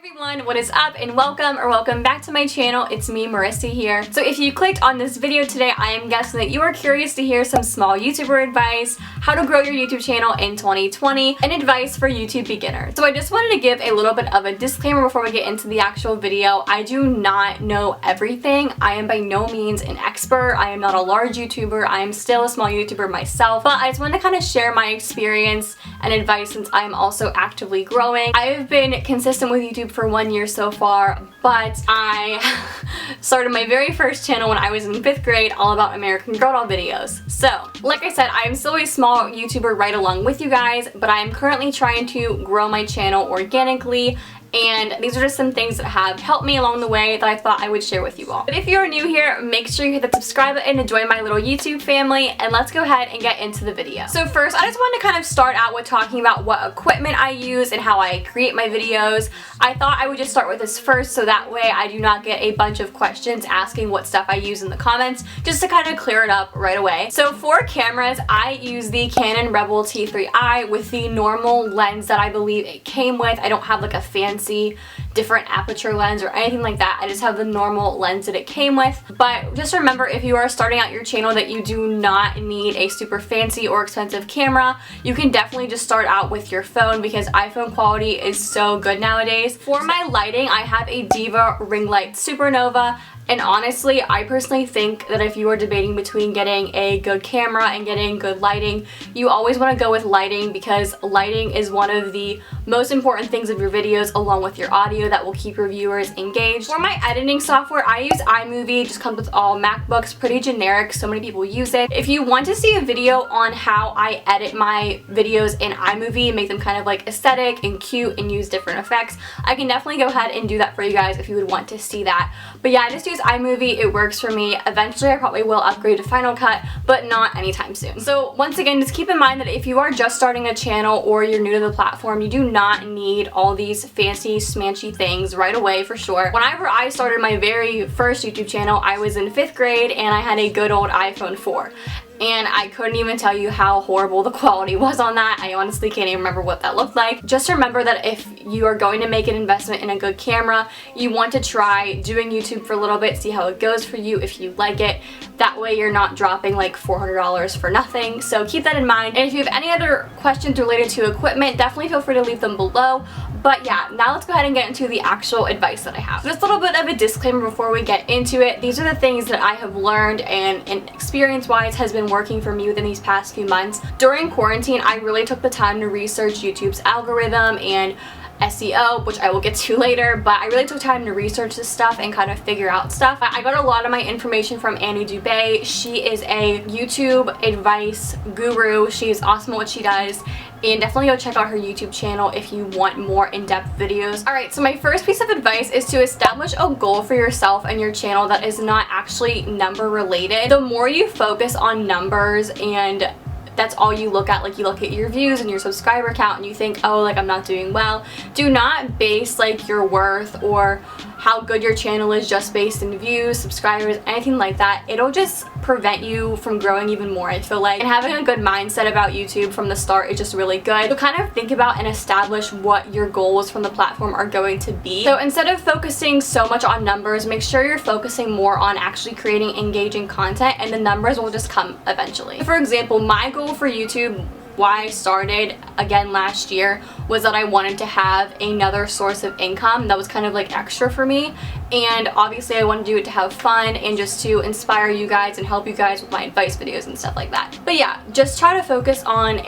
Everyone, what is up and welcome back to my channel. It's me, Marissa here. So if you clicked on this video today, I am guessing that you are curious to hear some small YouTuber advice, how to grow your YouTube channel in 2020, and advice for YouTube beginners. So I just wanted to give a little bit of a disclaimer before we get into the actual video. I do not know everything. I am by no means an expert. I am not a large YouTuber. I am still a small YouTuber myself, but I just wanted to kind of share my experience and advice since I am also actively growing. I have been consistent with YouTube for 1 year so far, but I started my very first channel when I was in 5th grade, all about American Girl doll videos. So, like I said, I am still a small YouTuber right along with you guys, but I am currently trying to grow my channel organically, and these are just some things that have helped me along the way that I thought I would share with you all. But if you're new here, make sure you hit the subscribe button to join my little YouTube family, and let's go ahead and get into the video. So first, I just wanted to kind of start out with talking about what equipment I use and how I create my videos. I thought I would just start with this first so that way I do not get a bunch of questions asking what stuff I use in the comments, just to kind of clear it up right away. So for cameras, I use the Canon Rebel T3i with the normal lens that I believe it came with. I don't have like a fancy different aperture lens or anything like that. I just have the normal lens that it came with. But just remember, if you are starting out your channel, that you do not need a super fancy or expensive camera. You can definitely just start out with your phone because iPhone quality is so good nowadays. For my lighting, I have a Diva ring light Supernova. And honestly, I personally think that if you are debating between getting a good camera and getting good lighting, you always want to go with lighting because lighting is one of the most important things of your videos along with your audio that will keep your viewers engaged. For my editing software, I use iMovie. It just comes with all MacBooks, pretty generic, so many people use it. If you want to see a video on how I edit my videos in iMovie and make them kind of like aesthetic and cute and use different effects, I can definitely go ahead and do that for you guys if you would want to see that. But yeah, I just use iMovie. It works for me. Eventually I probably will upgrade to Final Cut, but not anytime soon. So once again, just keep in mind that if you are just starting a channel or you're new to the platform, you do not need all these fancy smanchy things right away for sure. Whenever I started my very first YouTube channel, I was in 5th grade and I had a good old iPhone 4. And I couldn't even tell you how horrible the quality was on that. I honestly can't even remember what that looked like. Just remember that if you are going to make an investment in a good camera, you want to try doing YouTube for a little bit, see how it goes for you, if you like it. That way you're not dropping like $400 for nothing. So keep that in mind. And if you have any other questions related to equipment, definitely feel free to leave them below. But yeah, now let's go ahead and get into the actual advice that I have. Just a little bit of a disclaimer before we get into it. These are the things that I have learned and experience-wise has been working for me within these past few months. During quarantine, I really took the time to research YouTube's algorithm and SEO, which I will get to later, but I really took time to research this stuff and kind of figure out stuff. I got a lot of my information from Annie Dubay. She is a YouTube advice guru. She is awesome at what she does, and definitely go check out her YouTube channel if you want more in-depth videos. Alright, so my first piece of advice is to establish a goal for yourself and your channel that is not actually number related. The more you focus on numbers and that's all you look at, like you look at your views and your subscriber count and you think, oh, like I'm not doing well, do not base like your worth or how good your channel is just based in views, subscribers, anything like that. It'll just prevent you from growing even more, I feel like. And having a good mindset about YouTube from the start is just really good. So kind of think about and establish what your goals from the platform are going to be. So instead of focusing so much on numbers, make sure you're focusing more on actually creating engaging content, and the numbers will just come eventually. For example, my goal for YouTube, why I started again last year, was that I wanted to have another source of income that was kind of like extra for me, and obviously I want to do it to have fun and just to inspire you guys and help you guys with my advice videos and stuff like that. But yeah, just try to focus on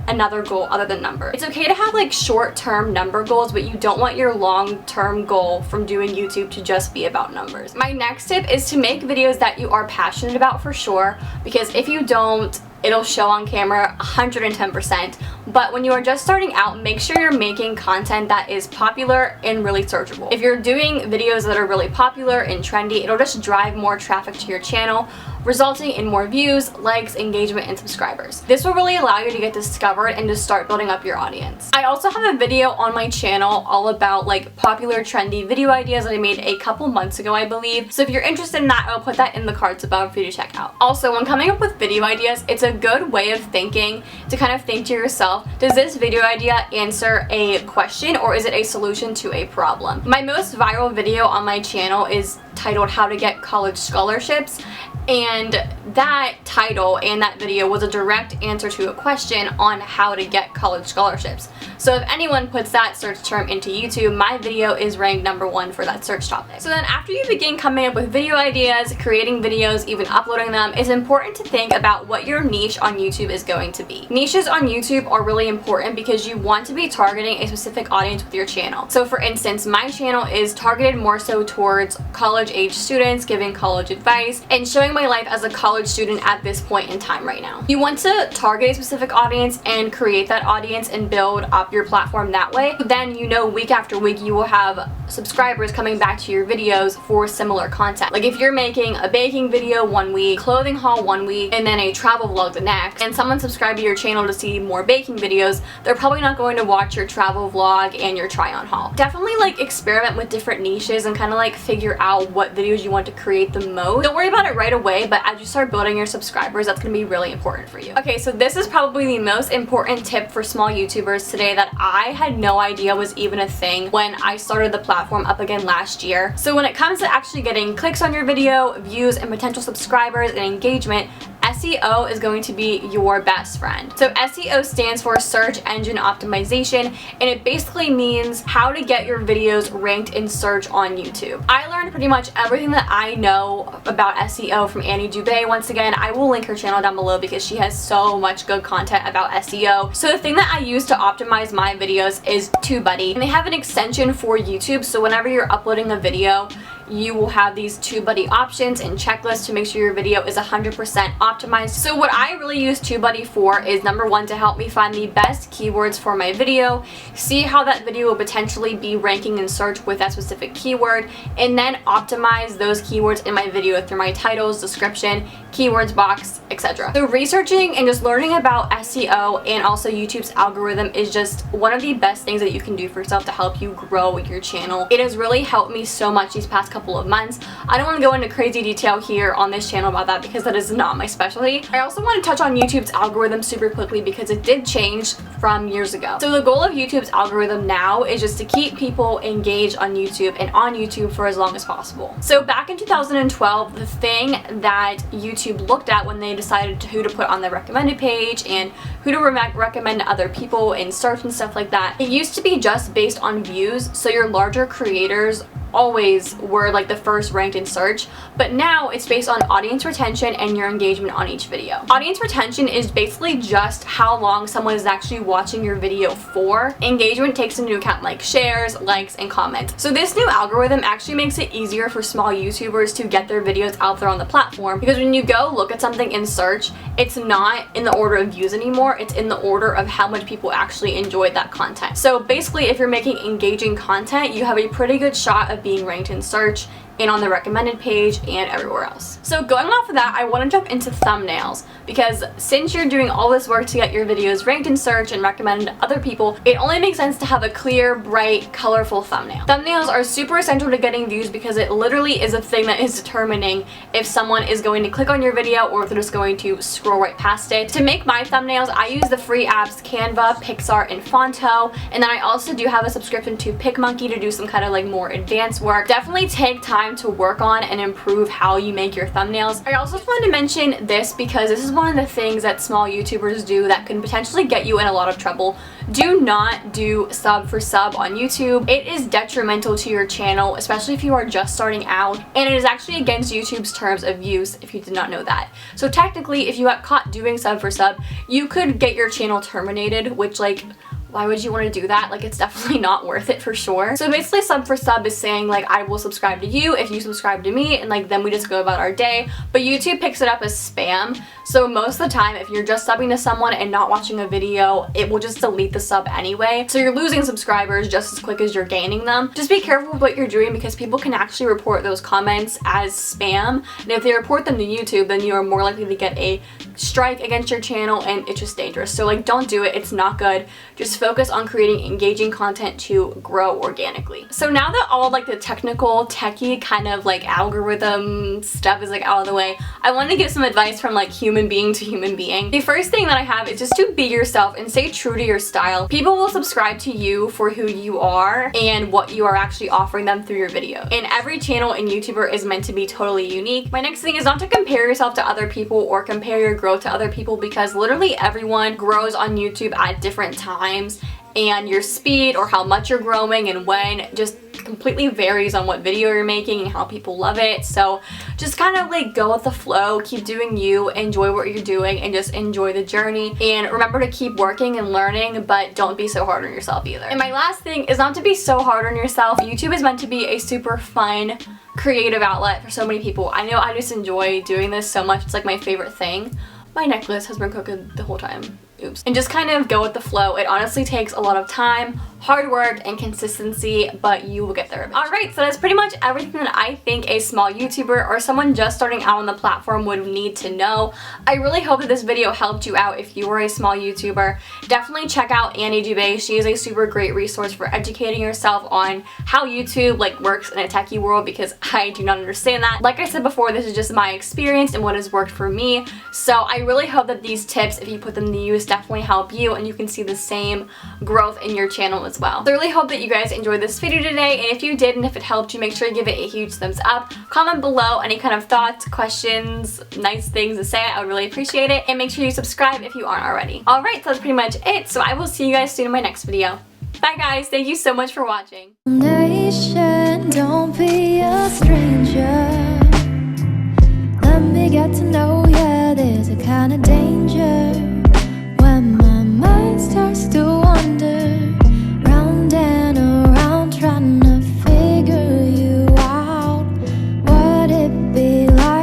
another goal other than number. It's okay to have like short-term number goals, but you don't want your long-term goal from doing YouTube to just be about numbers. My next tip is to make videos that you are passionate about for sure, because if you don't, it'll show on camera 110%. But when you are just starting out, make sure you're making content that is popular and really searchable. If you're doing videos that are really popular and trendy, it'll just drive more traffic to your channel, resulting in more views, likes, engagement, and subscribers. This will really allow you to get discovered and to start building up your audience. I also have a video on my channel all about like popular trendy video ideas that I made a couple months ago, I believe. So if you're interested in that, I'll put that in the cards above for you to check out. Also, when coming up with video ideas, it's a good way of thinking to kind of think to yourself, yourself, does this video idea answer a question or is it a solution to a problem? My most viral video on my channel is titled How to Get College Scholarships, and that title and that video was a direct answer to a question on how to get college scholarships. So if anyone puts that search term into YouTube, my video is ranked #1 for that search topic. So then after you begin coming up with video ideas, creating videos, even uploading them, it's important to think about what your niche on YouTube is going to be. Niches on YouTube are really important because you want to be targeting a specific audience with your channel. So for instance, my channel is targeted more so towards college-age students, giving college advice, and showing my life as a college student at this point in time right now. You want to target a specific audience and create that audience and build up your platform that way. Then you know week after week you will have subscribers coming back to your videos for similar content. Like if you're making a baking video one week, clothing haul one week, and then a travel vlog the next, and someone subscribed to your channel to see more baking videos, they're probably not going to watch your travel vlog and your try on haul. Definitely like experiment with different niches and kind of like figure out what videos you want to create the most. Don't worry about it right away, but as you start building your subscribers, that's going to be really important for you. Okay, so this is probably the most important tip for small YouTubers today that I had no idea was even a thing when I started the platform up again last year. So when it comes to actually getting clicks on your video, views, and potential subscribers and engagement, SEO is going to be your best friend. So SEO stands for search engine optimization, and it basically means how to get your videos ranked in search on YouTube. I learned pretty much everything that I know about SEO from Annie Dubé. Once again, I will link her channel down below because she has so much good content about SEO. So the thing that I use to optimize my videos is TubeBuddy, and they have an extension for YouTube, so whenever you're uploading a video, you will have these TubeBuddy options and checklists to make sure your video is 100% optimized. So what I really use TubeBuddy for is #1 to help me find the best keywords for my video, see how that video will potentially be ranking in search with that specific keyword, and then optimize those keywords in my video through my titles, description, keywords box, etc. So researching and just learning about SEO and also YouTube's algorithm is just one of the best things that you can do for yourself to help you grow your channel. It has really helped me so much these past couple of months. I don't want to go into crazy detail here on this channel about that because that is not my specialty. I also want to touch on YouTube's algorithm super quickly because it did change from years ago. So the goal of YouTube's algorithm now is just to keep people engaged on YouTube and on YouTube for as long as possible. So back in 2012, the thing that YouTube looked at when they decided who to put on the recommended page and who to recommend to other people in search and stuff like that, it used to be just based on views, so your larger creators always were like the first ranked in search, but now it's based on audience retention and your engagement on each video. Audience retention is basically just how long someone is actually watching your video for. Engagement takes into account like shares, likes, and comments. So this new algorithm actually makes it easier for small YouTubers to get their videos out there on the platform, because when you go look at something in search, it's not in the order of views anymore, it's in the order of how much people actually enjoyed that content. So basically, if you're making engaging content, you have a pretty good shot of being ranked in search and on the recommended page and everywhere else. So going off of that, I want to jump into thumbnails, because since you're doing all this work to get your videos ranked in search and recommended to other people, it only makes sense to have a clear, bright, colorful thumbnail. Thumbnails are super essential to getting views because it literally is a thing that is determining if someone is going to click on your video or if they're just going to scroll right past it. To make my thumbnails, I use the free apps Canva, Pixar, and Fonto, and then I also do have a subscription to PicMonkey to do some kind of like more advanced work. Definitely take time to work on and improve how you make your thumbnails. I also just wanted to mention this because this is one of the things that small YouTubers do that can potentially get you in a lot of trouble. Do not do sub for sub on YouTube. It is detrimental to your channel, especially if you are just starting out, and it is actually against YouTube's terms of use if you did not know that. So technically, if you got caught doing sub for sub, you could get your channel terminated, which like, why would you want to do that? Like, it's definitely not worth it for sure. So basically, sub for sub is saying like, I will subscribe to you if you subscribe to me, and like then we just go about our day. But YouTube picks it up as spam. So most of the time, if you're just subbing to someone and not watching a video, it will just delete the sub anyway. So you're losing subscribers just as quick as you're gaining them. Just be careful with what you're doing because people can actually report those comments as spam. And if they report them to YouTube, then you are more likely to get a strike against your channel, and it's just dangerous. So like, don't do it. It's not good. Just focus on creating engaging content to grow organically. So now that all like the technical, techie kind of like algorithm stuff is like out of the way, I want to give some advice from like human being to human being. The first thing that I have is just to be yourself and stay true to your style. People will subscribe to you for who you are and what you are actually offering them through your video. And every channel and YouTuber is meant to be totally unique. My next thing is not to compare yourself to other people or compare your growth to other people, because literally everyone grows on YouTube at different times, and your speed or how much you're growing and when just completely varies on what video you're making and how people love it. So just kind of like go with the flow, keep doing you, enjoy what you're doing, and just enjoy the journey. And remember to keep working and learning, but don't be so hard on yourself either. And my last thing is not to be so hard on yourself. YouTube is meant to be a super fun, creative outlet for so many people. I know I just enjoy doing this so much. It's like my favorite thing. My necklace has been crooked the whole time. Oops. And just kind of go with the flow. It honestly takes a lot of time, hard work, and consistency, but you will get there eventually. Alright, so that's pretty much everything that I think a small YouTuber or someone just starting out on the platform would need to know. I really hope that this video helped you out if you were a small YouTuber. Definitely check out Annie Dubé. She is a super great resource for educating yourself on how YouTube like works in a techie world, because I do not understand that. Like I said before, this is just my experience and what has worked for me. So I really hope that these tips, if you put them to use, definitely help you and you can see the same growth in your channel as well. So I really hope that you guys enjoyed this video today, and if you did and if it helped you, make sure you give it a huge thumbs up. Comment below any kind of thoughts, questions, nice things to say. I would really appreciate it, and make sure you subscribe if you aren't already. Alright, so that's pretty much it. So I will see you guys soon in my next video. Bye guys, thank you so much for watching. Nation, don't be a stranger. Let me get to know